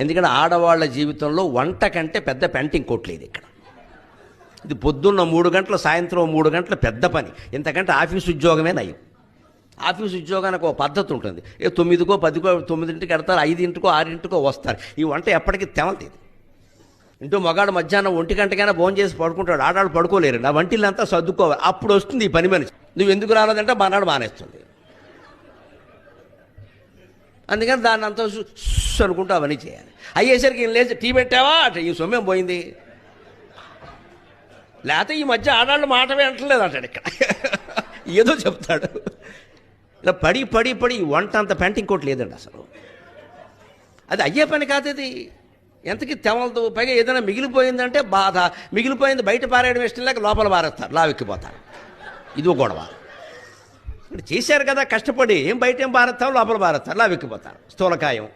ఎందుకంటే ఆడవాళ్ళ జీవితంలో వంట కంటే పెద్ద పెంటింగ్ కొట్టలేదు ఇక్కడ. ఇది పొద్దున్న 3 గంటలు, సాయంత్రం 3 గంటలు పెద్ద పని. ఇంతకంటే ఆఫీస్ ఉద్యోగమే నయం. ఆఫీస్ ఉద్యోగానికి ఒక పద్ధతి ఉంటుంది. 9కో 10కో 9ంటికి వెడతారు, 5కో 6కో వస్తారు. ఈ వంట ఎప్పటికీ తెమలలేదు. ఇంటూ మగాడు మధ్యాహ్నం 1 గంటకైనా భోజనం చేసి పడుకుంటాడు, ఆడాడు పడుకోలేరు. నా వంటిల్లంతా సర్దుకోవాలి. అప్పుడు వస్తుంది ఈ పని మనిషి. నువ్వు ఎందుకు రాలేదంటే మనాడు మానేస్తుంది. అందుకని దాన్ని అంతా అనుకుంటూ అవన్నీ చేయాలి. అయ్యేసరికి లేచి టీ పెట్టావా అట, ఈ సొమ్మేం పోయింది. లేకపోతే ఈ మధ్య ఆడాళ్ళు మాట వింటలేదు అంటాడు. ఇక్కడ ఏదో చెప్తాడు. ఇలా పడి పడి పడి ఈ వంట అంత పెంటింగ్ కోట్ లేదండి అసలు. అది అయ్యే పని కాదు. అది ఎంతకి తెమలదు. పైగా ఏదైనా మిగిలిపోయిందంటే బాధ. మిగిలిపోయింది బయట పారేయడం ఇష్టం లేక లోపల పారేస్తారు, లావెక్కిపోతారు. ఇదో గొడవ. చేశారు కదా కష్టపడి, ఏం బయట ఏం పారేస్తారు, లోపల పారేస్తారు, లావెక్కిపోతారు. స్థూలకాయం.